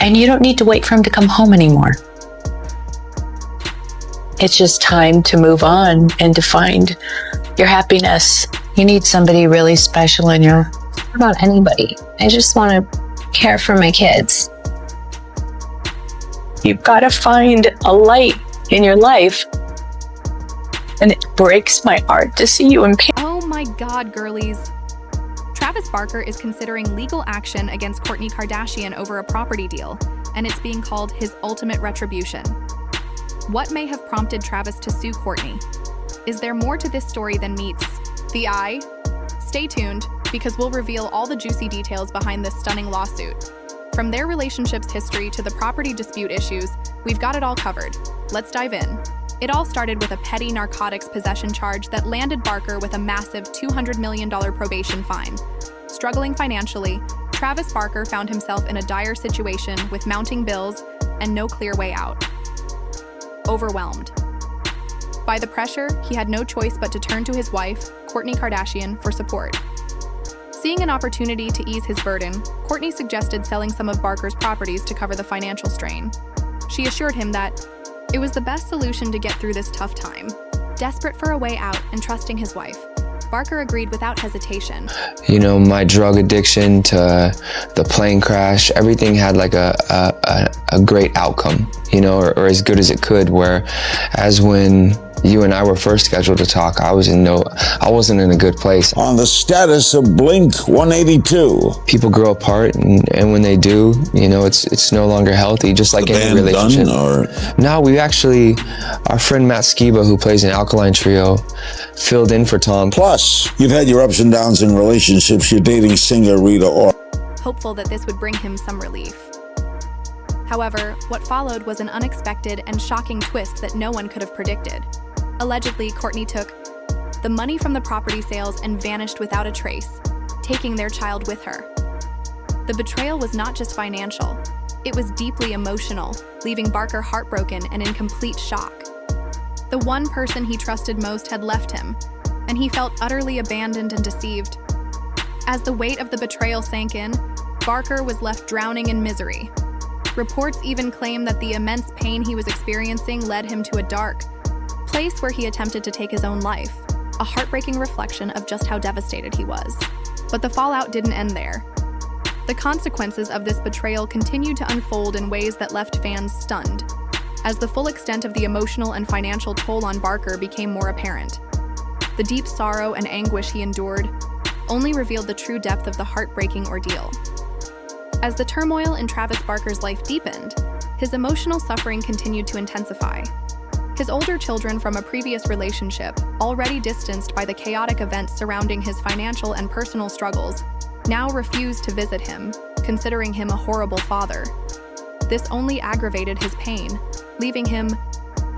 And you don't need to wait for him to come home anymore. It's just time to move on and to find your happiness. You need somebody really special in your... What about anybody? I just want to care for my kids. You've got to find a light in your life. And it breaks my heart to see you in pain. Oh my God, girlies. Travis Barker is considering legal action against Kourtney Kardashian over a property deal, and it's being called his ultimate retribution. What may have prompted Travis to sue Kourtney? Is there more to this story than meets the eye? Stay tuned, because we'll reveal all the juicy details behind this stunning lawsuit. From their relationship's history to the property dispute issues, we've got it all covered. Let's dive in. It all started with a petty narcotics possession charge that landed Barker with a massive $200 million probation fine. Struggling financially, Travis Barker found himself in a dire situation with mounting bills and no clear way out. Overwhelmed by the pressure, he had no choice but to turn to his wife, Kourtney Kardashian, for support. Seeing an opportunity to ease his burden, Kourtney suggested selling some of Barker's properties to cover the financial strain. She assured him that it was the best solution to get through this tough time. Desperate for a way out and trusting his wife, Barker agreed without hesitation. You know, my drug addiction to the plane crash, everything had like a great outcome, you know, or as good as it could, whereas when you and I were first scheduled to talk, I wasn't in a good place. On the status of Blink 182. People grow apart, and when they do, you know, it's no longer healthy, just like any relationship. No, we actually, our friend Matt Skiba, who plays in Alkaline Trio, filled in for Tom. Plus, you've had your ups and downs in relationships. You're dating singer Rita Ora. Hopeful that this would bring him some relief. However, what followed was an unexpected and shocking twist that no one could have predicted. Allegedly, Kourtney took the money from the property sales and vanished without a trace, taking their child with her. The betrayal was not just financial, it was deeply emotional, leaving Barker heartbroken and in complete shock. The one person he trusted most had left him, and he felt utterly abandoned and deceived. As the weight of the betrayal sank in, Barker was left drowning in misery. Reports even claim that the immense pain he was experiencing led him to a dark place where he attempted to take his own life, a heartbreaking reflection of just how devastated he was. But the fallout didn't end there. The consequences of this betrayal continued to unfold in ways that left fans stunned, as the full extent of the emotional and financial toll on Barker became more apparent. The deep sorrow and anguish he endured only revealed the true depth of the heartbreaking ordeal. As the turmoil in Travis Barker's life deepened, his emotional suffering continued to intensify. His older children from a previous relationship, already distanced by the chaotic events surrounding his financial and personal struggles, now refused to visit him, considering him a horrible father. This only aggravated his pain, leaving him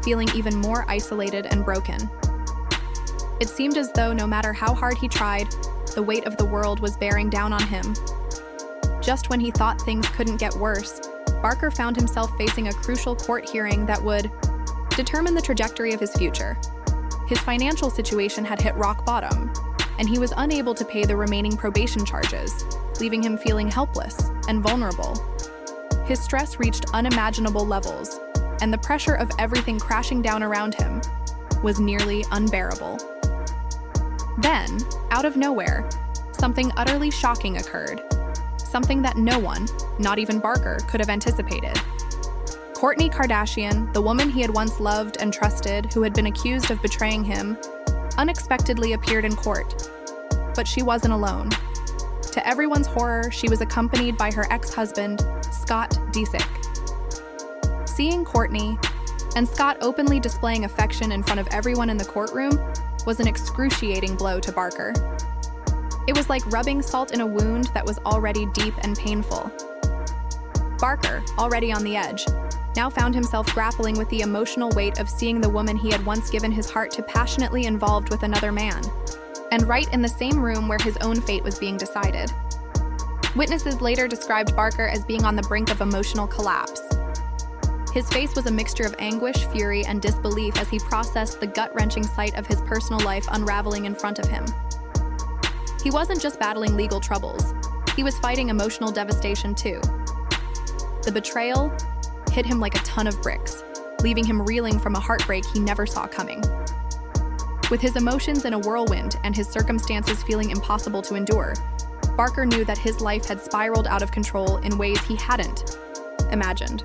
feeling even more isolated and broken. It seemed as though no matter how hard he tried, the weight of the world was bearing down on him. Just when he thought things couldn't get worse, Barker found himself facing a crucial court hearing that would determine the trajectory of his future. His financial situation had hit rock bottom, and he was unable to pay the remaining probation charges, leaving him feeling helpless and vulnerable. His stress reached unimaginable levels, and the pressure of everything crashing down around him was nearly unbearable. Then, out of nowhere, something utterly shocking occurred. Something that no one, not even Barker, could have anticipated. Kourtney Kardashian, the woman he had once loved and trusted, who had been accused of betraying him, unexpectedly appeared in court. But she wasn't alone. To everyone's horror, she was accompanied by her ex-husband, Scott Disick. Seeing Kourtney and Scott openly displaying affection in front of everyone in the courtroom was an excruciating blow to Barker. It was like rubbing salt in a wound that was already deep and painful. Barker, already on the edge, now found himself grappling with the emotional weight of seeing the woman he had once given his heart to passionately involved with another man, and right in the same room where his own fate was being decided. Witnesses later described Barker as being on the brink of emotional collapse. His face was a mixture of anguish, fury, and disbelief as he processed the gut-wrenching sight of his personal life unraveling in front of him. He wasn't just battling legal troubles, he was fighting emotional devastation too. The betrayal hit him like a ton of bricks, leaving him reeling from a heartbreak he never saw coming. With his emotions in a whirlwind and his circumstances feeling impossible to endure, Barker knew that his life had spiraled out of control in ways he hadn't imagined.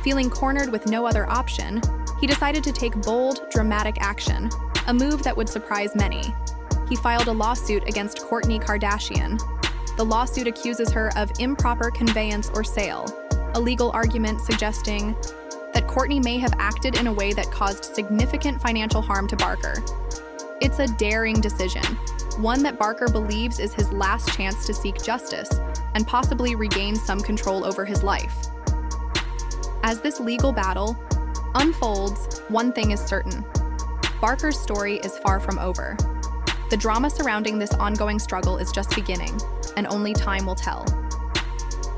Feeling cornered with no other option, he decided to take bold, dramatic action, a move that would surprise many. He filed a lawsuit against Kourtney Kardashian. The lawsuit accuses her of improper conveyance or sale, a legal argument suggesting that Kourtney may have acted in a way that caused significant financial harm to Barker. It's a daring decision, one that Barker believes is his last chance to seek justice and possibly regain some control over his life. As this legal battle unfolds, one thing is certain: Barker's story is far from over. The drama surrounding this ongoing struggle is just beginning, and only time will tell.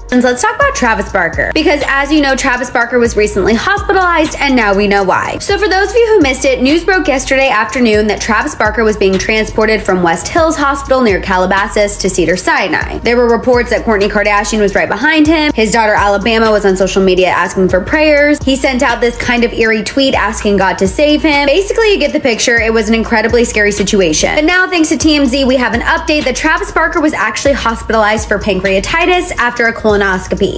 And let's talk about Travis Barker, because as you know, Travis Barker was recently hospitalized, and now we know why. So for those of you who missed it, news broke yesterday afternoon that Travis Barker was being transported from West Hills Hospital near Calabasas to Cedars-Sinai. There were reports that Kourtney Kardashian was right behind him. His daughter Alabama was on social media asking for prayers. He sent out this kind of eerie tweet asking God to save him. Basically, you get the picture. It was an incredibly scary situation. But now, thanks to TMZ, we have an update that Travis Barker was actually hospitalized for pancreatitis after a colonoscopy.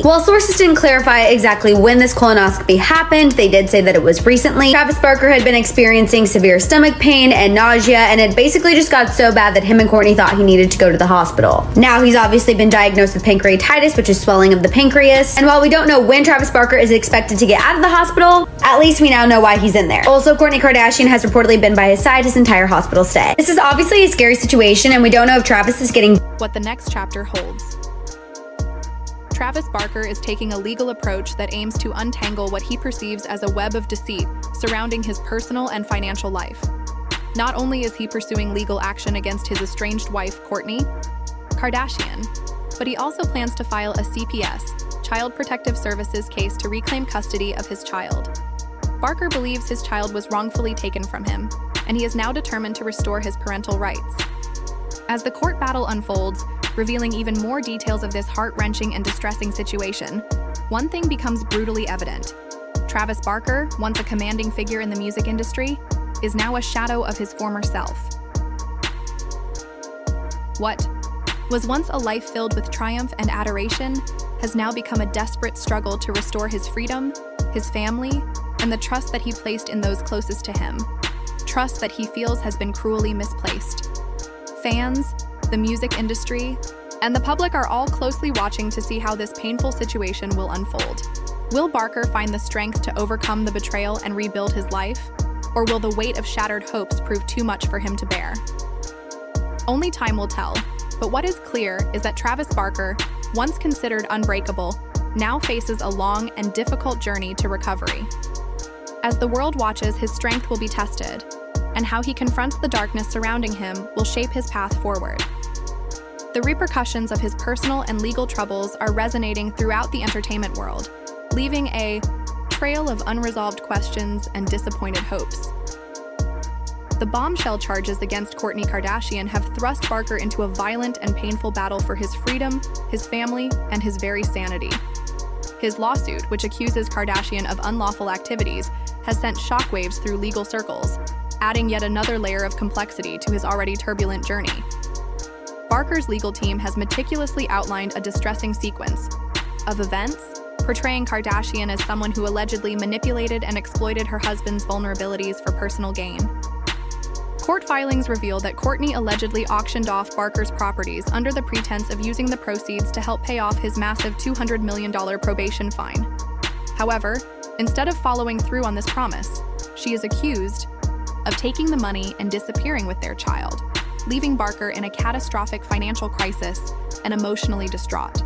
While sources didn't clarify exactly when this colonoscopy happened, they did say that it was recently. Travis Barker had been experiencing severe stomach pain and nausea, and it basically just got so bad that him and Kourtney thought he needed to go to the hospital. Now he's obviously been diagnosed with pancreatitis, which is swelling of the pancreas. And while we don't know when Travis Barker is expected to get out of the hospital, at least we now know why he's in there. Also, Kourtney Kardashian has reportedly been by his side his entire hospital stay. This is obviously a scary situation, and we don't know if Travis is getting What the next chapter holds. Travis Barker is taking a legal approach that aims to untangle what he perceives as a web of deceit surrounding his personal and financial life. Not only is he pursuing legal action against his estranged wife, Kourtney Kardashian, but he also plans to file a CPS, Child Protective Services case to reclaim custody of his child. Barker believes his child was wrongfully taken from him, and he is now determined to restore his parental rights. As the court battle unfolds, revealing even more details of this heart-wrenching and distressing situation, one thing becomes brutally evident. Travis Barker, once a commanding figure in the music industry, is now a shadow of his former self. What was once a life filled with triumph and adoration has now become a desperate struggle to restore his freedom, his family, and the trust that he placed in those closest to him. Trust that he feels has been cruelly misplaced. Fans, the music industry, and the public are all closely watching to see how this painful situation will unfold. Will Barker find the strength to overcome the betrayal and rebuild his life? Or will the weight of shattered hopes prove too much for him to bear? Only time will tell, but what is clear is that Travis Barker, once considered unbreakable, now faces a long and difficult journey to recovery. As the world watches, his strength will be tested, and how he confronts the darkness surrounding him will shape his path forward. The repercussions of his personal and legal troubles are resonating throughout the entertainment world, leaving a trail of unresolved questions and disappointed hopes. The bombshell charges against Kourtney Kardashian have thrust Barker into a violent and painful battle for his freedom, his family, and his very sanity. His lawsuit, which accuses Kardashian of unlawful activities, has sent shockwaves through legal circles, adding yet another layer of complexity to his already turbulent journey. Barker's legal team has meticulously outlined a distressing sequence of events, portraying Kardashian as someone who allegedly manipulated and exploited her husband's vulnerabilities for personal gain. Court filings reveal that Kourtney allegedly auctioned off Barker's properties under the pretense of using the proceeds to help pay off his massive $200 million probation fine. However, instead of following through on this promise, she is accused of taking the money and disappearing with their child, leaving Barker in a catastrophic financial crisis and emotionally distraught.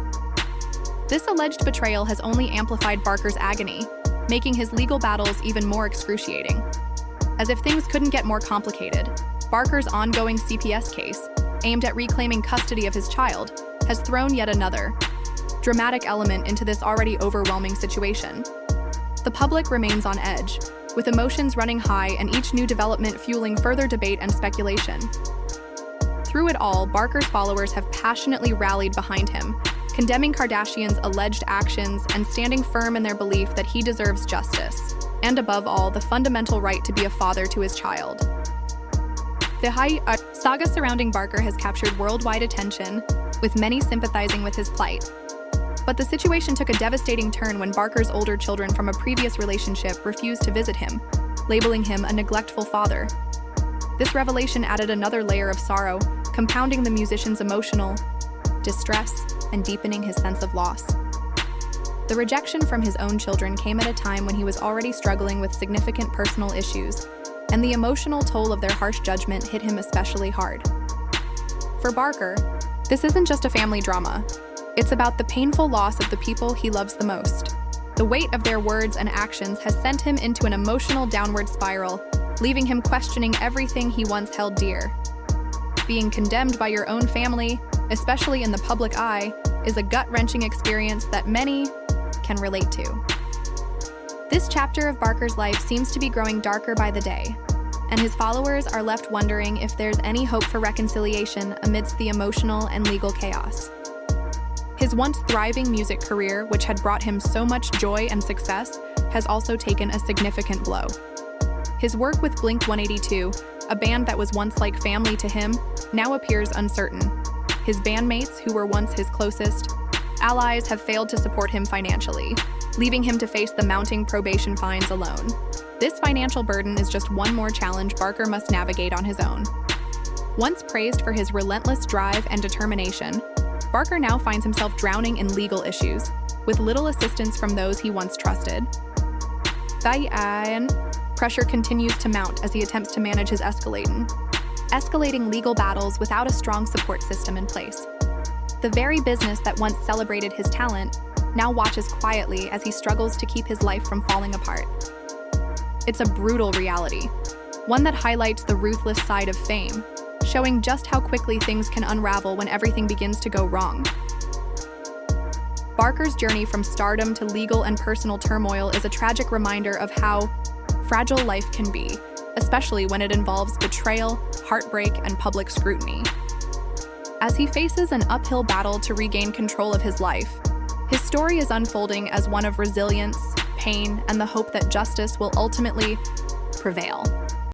This alleged betrayal has only amplified Barker's agony, making his legal battles even more excruciating. As if things couldn't get more complicated, Barker's ongoing CPS case, aimed at reclaiming custody of his child, has thrown yet another dramatic element into this already overwhelming situation. The public remains on edge, with emotions running high and each new development fueling further debate and speculation. Through it all, Barker's followers have passionately rallied behind him, condemning Kardashian's alleged actions and standing firm in their belief that he deserves justice, and above all, the fundamental right to be a father to his child. The saga surrounding Barker has captured worldwide attention, with many sympathizing with his plight. But the situation took a devastating turn when Barker's older children from a previous relationship refused to visit him, labeling him a neglectful father. This revelation added another layer of sorrow, compounding the musician's emotional distress and deepening his sense of loss. The rejection from his own children came at a time when he was already struggling with significant personal issues, and the emotional toll of their harsh judgment hit him especially hard. For Barker, this isn't just a family drama. It's about the painful loss of the people he loves the most. The weight of their words and actions has sent him into an emotional downward spiral, leaving him questioning everything he once held dear. Being condemned by your own family, especially in the public eye, is a gut-wrenching experience that many can relate to. This chapter of Barker's life seems to be growing darker by the day, and his followers are left wondering if there's any hope for reconciliation amidst the emotional and legal chaos. His once thriving music career, which had brought him so much joy and success, has also taken a significant blow. His work with Blink-182, a band that was once like family to him, now appears uncertain. His bandmates, who were once his closest allies, have failed to support him financially, leaving him to face the mounting probation fines alone. This financial burden is just one more challenge Barker must navigate on his own. Once praised for his relentless drive and determination, Barker now finds himself drowning in legal issues, with little assistance from those he once trusted. Pressure continues to mount as he attempts to manage his escalating legal battles without a strong support system in place. The very business that once celebrated his talent now watches quietly as he struggles to keep his life from falling apart. It's a brutal reality, one that highlights the ruthless side of fame, showing just how quickly things can unravel when everything begins to go wrong. Barker's journey from stardom to legal and personal turmoil is a tragic reminder of how fragile life can be, especially when it involves betrayal, heartbreak, and public scrutiny. As he faces an uphill battle to regain control of his life, his story is unfolding as one of resilience, pain, and the hope that justice will ultimately prevail.